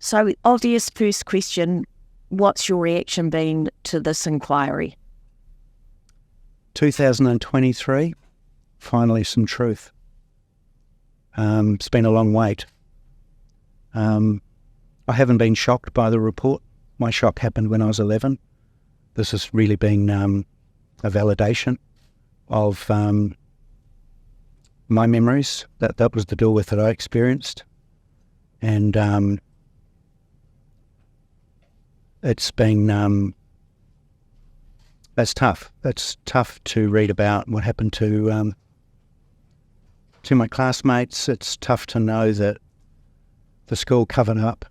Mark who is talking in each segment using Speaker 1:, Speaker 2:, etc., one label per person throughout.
Speaker 1: So, obvious first question, what's your reaction been to this inquiry?
Speaker 2: 2023, finally some truth. It's been a long wait. I haven't been shocked by the report. My shock happened when I was 11. This has really been a validation of my memories. That was the Dilworth that I experienced. And it's been, that's tough. It's tough to read about what happened to my classmates. It's tough to know that the school covered up,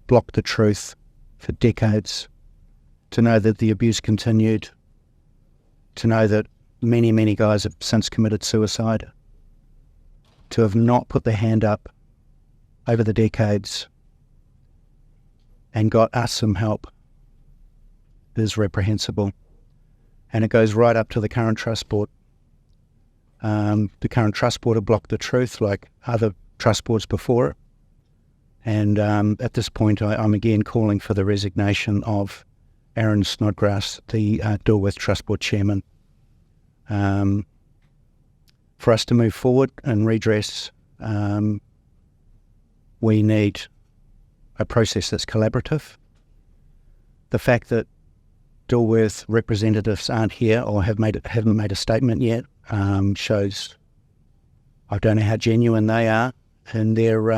Speaker 2: blocked the truth for decades, to know that the abuse continued, to know that many, many guys have since committed suicide, to have not put their hand up over the decades and got us some help is reprehensible. And it goes right up to the current trust board. The current trust board have blocked the truth like other trust boards before it. And at this point, I'm again calling for the resignation of Aaron Snodgrass, the Dilworth Trust Board Chairman. For us to move forward and redress, we need a process that's collaborative. The fact that Dilworth representatives aren't here or haven't made a statement yet shows I don't know how genuine they are in their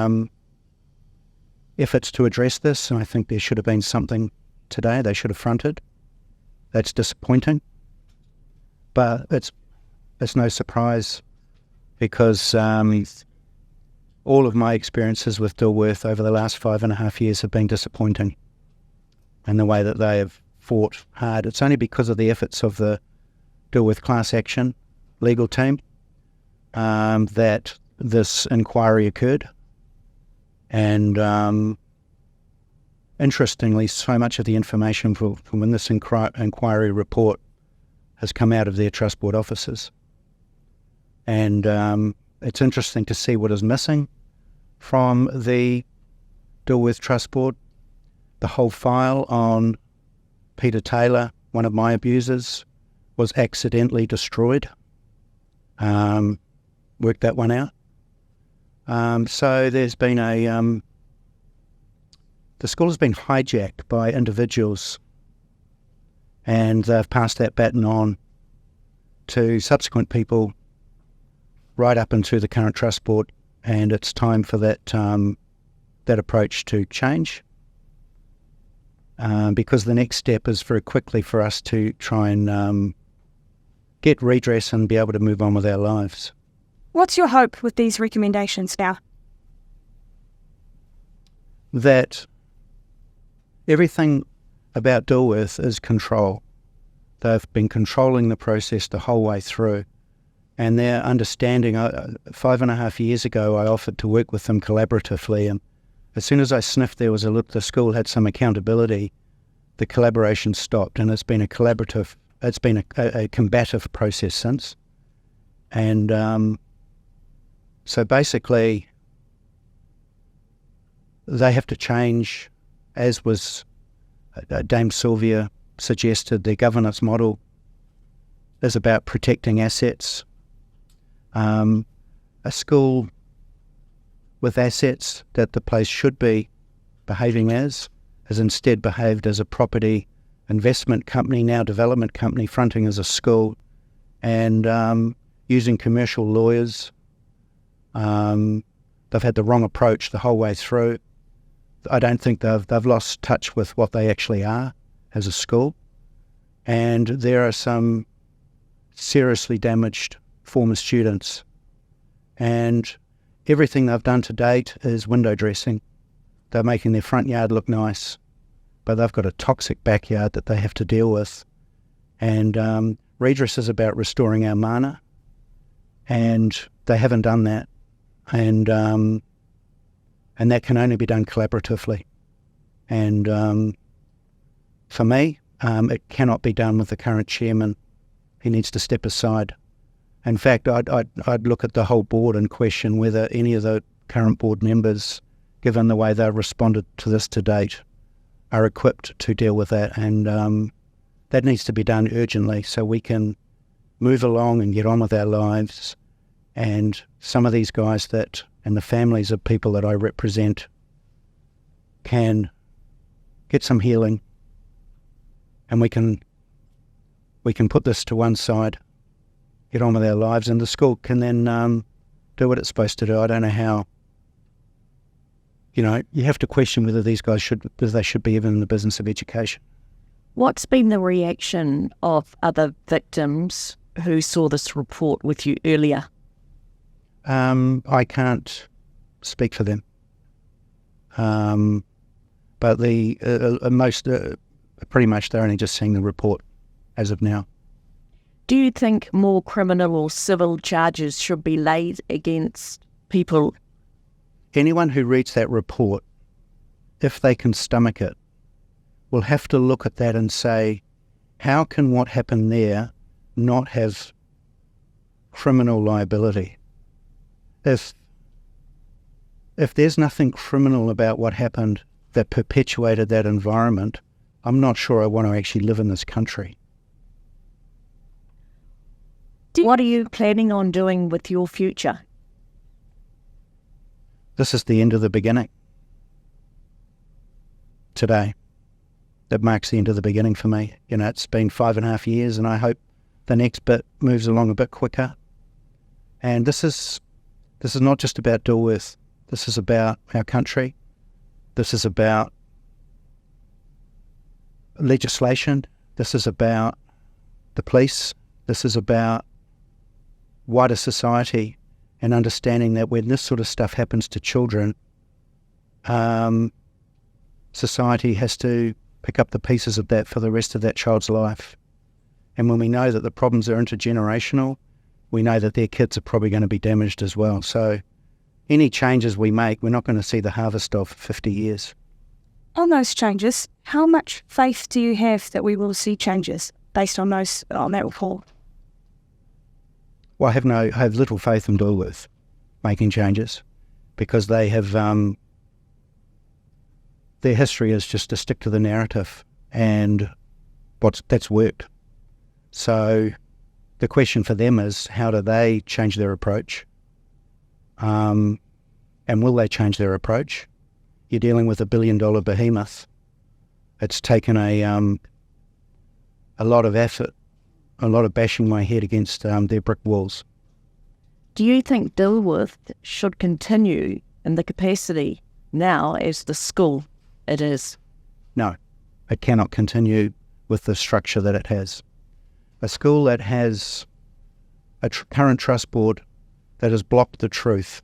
Speaker 2: efforts to address this, and I think there should have been something today they should have fronted. That's disappointing, but it's no surprise because all of my experiences with Dilworth over the last 5.5 years have been disappointing, and the way that they have fought hard. It's only because of the efforts of the Dilworth class action legal team that this inquiry occurred. And interestingly, so much of the information from when this inquiry report has come out of their trust board offices. And it's interesting to see what is missing from the Dilworth Trust Board. The whole file on Peter Taylor, one of my abusers, was accidentally destroyed. Worked that one out. So there's been the school has been hijacked by individuals, and they've passed that baton on to subsequent people right up into the current trust board, and it's time for that approach to change. Because the next step is very quickly for us to try and get redress and be able to move on with our lives.
Speaker 3: What's your hope with these recommendations now?
Speaker 2: That everything about Dilworth is control. They've been controlling the process the whole way through, and their understanding, 5.5 years ago I offered to work with them collaboratively, and as soon as I sniffed there was the school had some accountability, the collaboration stopped, and it's been a combative process since. And so basically they have to change, as was Dame Sylvia suggested. Their governance model is about protecting assets. A school with assets that the place should be behaving as has instead behaved as a property investment company, now development company, fronting as a school, and using commercial lawyers. They've had the wrong approach the whole way through. I don't think they've lost touch with what they actually are as a school, and there are some seriously damaged former students, and everything they've done to date is window dressing. They're making their front yard look nice, but they've got a toxic backyard that they have to deal with. And redress is about restoring our mana, and they haven't done that. And that can only be done collaboratively. And for me, it cannot be done with the current chairman. He needs to step aside. In fact, I'd look at the whole board and question whether any of the current board members given the way they've responded to this to date, are equipped to deal with that, and that needs to be done urgently so we can move along and get on with our lives. And some of these guys and the families of people that I represent can get some healing, and we can put this to one side, get on with our lives, and the school can then do what it's supposed to do. I don't know how. You have to question whether these guys should be even in the business of education.
Speaker 1: What's been the reaction of other victims who saw this report with you earlier?
Speaker 2: I can't speak for them. But pretty much they're only just seeing the report as of now.
Speaker 1: Do you think more criminal or civil charges should be laid against people?
Speaker 2: Anyone who reads that report, if they can stomach it, will have to look at that and say, how can what happened there not have criminal liability? If there's nothing criminal about what happened that perpetuated that environment, I'm not sure I want to actually live in this country.
Speaker 1: What are you planning on doing with your future?
Speaker 2: This is the end of the beginning. Today. That marks the end of the beginning for me. It's been 5.5 years, and I hope the next bit moves along a bit quicker. And this is not just about Dilworth. This is about our country. This is about legislation. This is about the police. This is about wider society, and understanding that when this sort of stuff happens to children, society has to pick up the pieces of that for the rest of that child's life. And when we know that the problems are intergenerational, we know that their kids are probably going to be damaged as well. So any changes we make, we're not going to see the harvest of for 50 years.
Speaker 3: On those changes, how much faith do you have that we will see changes based on that report?
Speaker 2: Well, I have little faith in Dilworth making changes, because they have their history is just to stick to the narrative, and that's worked. So the question for them is, how do they change their approach? And will they change their approach? You're dealing with $1 billion behemoth. It's taken a lot of effort, a lot of bashing my head against their brick walls.
Speaker 1: Do you think Dilworth should continue in the capacity now as the school it is?
Speaker 2: No, it cannot continue with the structure that it has. A school that has a current trust board that has blocked the truth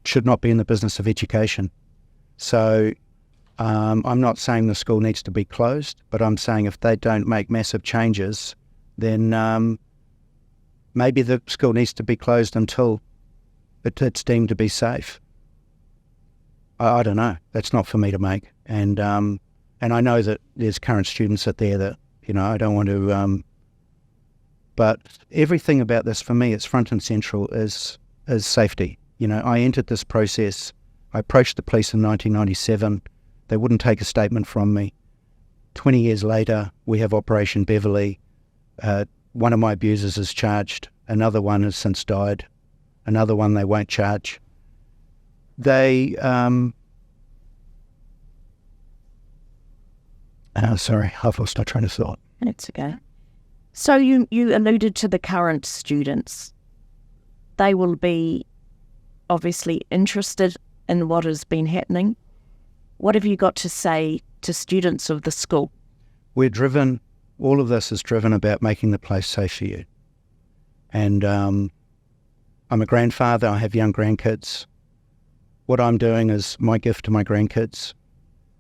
Speaker 2: should not be in the business of education. So I'm not saying the school needs to be closed, but I'm saying if they don't make massive changes, then maybe the school needs to be closed until it's deemed to be safe. I don't know. That's not for me to make. And I know that there's current students out there that, I don't want to... but everything about this, for me, it's front and central, is safety. I entered this process. I approached the police in 1997. They wouldn't take a statement from me. 20 years later, we have Operation Beverley. One of my abusers is charged. Another one has since died. Another one they won't charge. They... sorry, I've lost my train of thought.
Speaker 1: That's okay. So you alluded to the current students. They will be obviously interested in what has been happening. What have you got to say to students of the school?
Speaker 2: We're driven, all of this is driven about making the place safe for you. And I'm a grandfather, I have young grandkids. What I'm doing is my gift to my grandkids,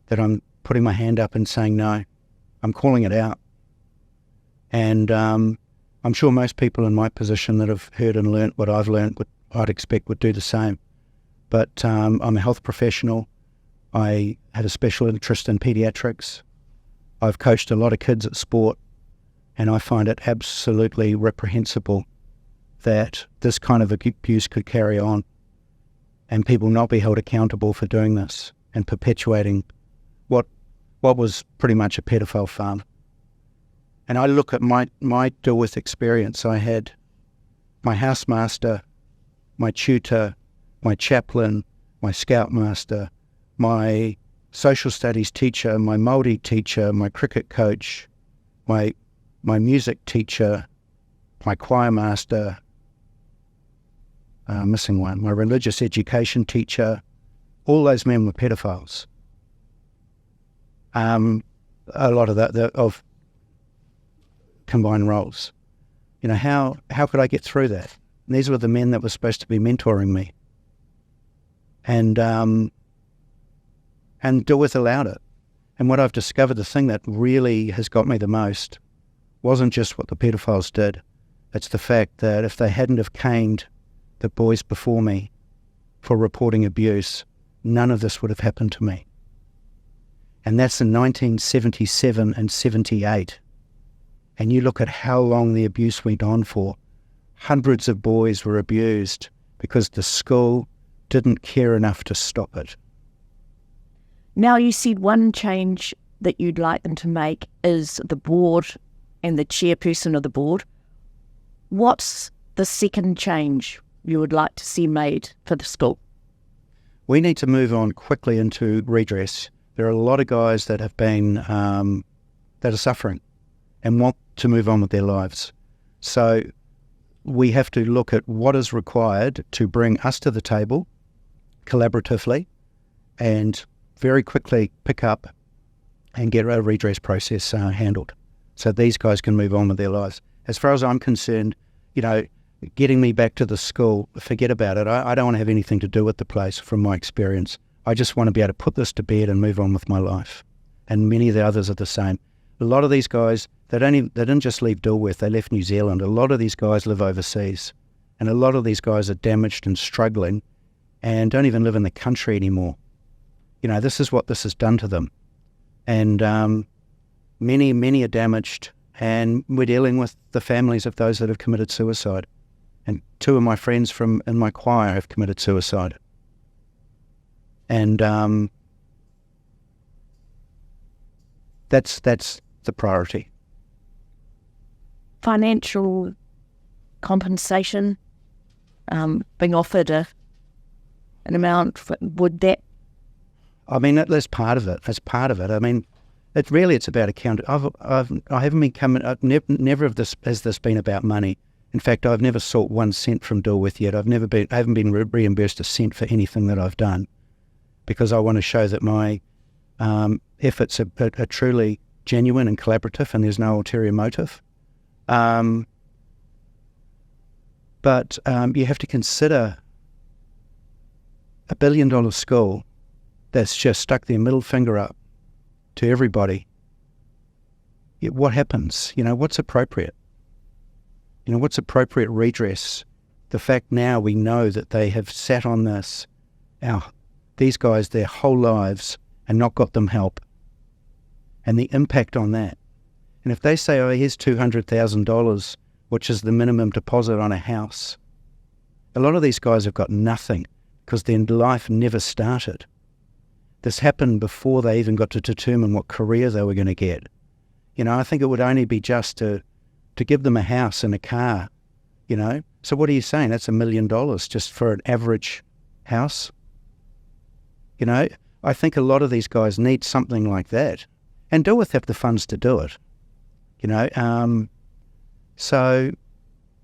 Speaker 2: that I'm putting my hand up and saying no. I'm calling it out. And I'm sure most people in my position that have heard and learnt what I've learnt, I'd expect would do the same. But I'm a health professional. I have a special interest in paediatrics. I've coached a lot of kids at sport, and I find it absolutely reprehensible that this kind of abuse could carry on. and people not be held accountable for doing this and perpetuating what was pretty much a pedophile farm. And I look at my Dilworth experience. I had my housemaster, my tutor, my chaplain, my scoutmaster, my social studies teacher, my Māori teacher, my cricket coach, my music teacher, my choir master, missing one, my religious education teacher. All those men were pedophiles. A lot of that of combined roles. You know, how could I get through that? And these were the men that were supposed to be mentoring me. And Dilworth allowed it. And what I've discovered, the thing that really has got me the most, wasn't just what the pedophiles did. It's the fact that if they hadn't have caned the boys before me for reporting abuse, none of this would have happened to me. And that's in 1977 and 78. And you look at how long the abuse went on for. Hundreds of boys were abused because the school didn't care enough to stop it.
Speaker 1: Now, you said one change that you'd like them to make is the board and the chairperson of the board. What's the second change you would like to see made for the school?
Speaker 2: We need to move on quickly into redress. There are a lot of guys that have been, that are suffering and want to move on with their lives. So we have to look at what is required to bring us to the table collaboratively and very quickly pick up and get a redress process handled so these guys can move on with their lives. As far as I'm concerned, you know, getting me back to the school, forget about it. I don't want to have anything to do with the place from my experience. I just want to be able to put this to bed and move on with my life. And many of the others are the same. A lot of these guys, they didn't just leave Dilworth, they left New Zealand. A lot of these guys live overseas. And a lot of these guys are damaged and struggling and don't even live in the country anymore. You know, this is what this has done to them. And many are damaged, and we're dealing with the families of those that have committed suicide. And two of my friends in my choir have committed suicide. And that's the priority.
Speaker 1: Financial compensation, being offered an amount, would that?
Speaker 2: I mean, that's part of it. That's part of it. I mean, it's about account. I haven't been coming. Never has this been about money. In fact, I've never sought 1 cent from Dilworth yet. I haven't been reimbursed a cent for anything that I've done, because I want to show that my efforts are truly genuine and collaborative, and there's no ulterior motive. But you have to consider $1 billion school that's just stuck their middle finger up to everybody. What happens? You know, what's appropriate? You know, what's appropriate redress? The fact now we know that they have sat on this, these guys, their whole lives, and not got them help. And the impact on that. And if they say, oh, here's $200,000, which is the minimum deposit on a house, a lot of these guys have got nothing because their life never started. This happened before they even got to determine what career they were going to get. You know, I think it would only be just to give them a house and a car, you know. So what are you saying? That's $1 million just for an average house? You know, I think a lot of these guys need something like that. And Dilworth have the funds to do it, you know. So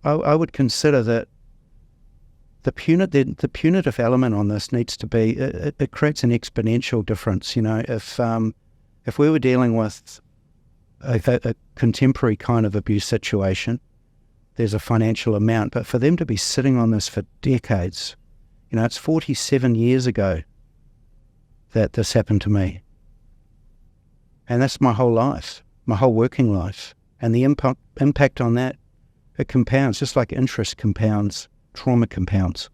Speaker 2: I would consider that the punitive element on this needs to be, it creates an exponential difference, you know. If we were dealing with a contemporary kind of abuse situation, there's a financial amount, but for them to be sitting on this for decades, you know, it's 47 years ago that this happened to me. And that's my whole life, my whole working life. And the impact on that, it compounds, just like interest compounds, trauma compounds.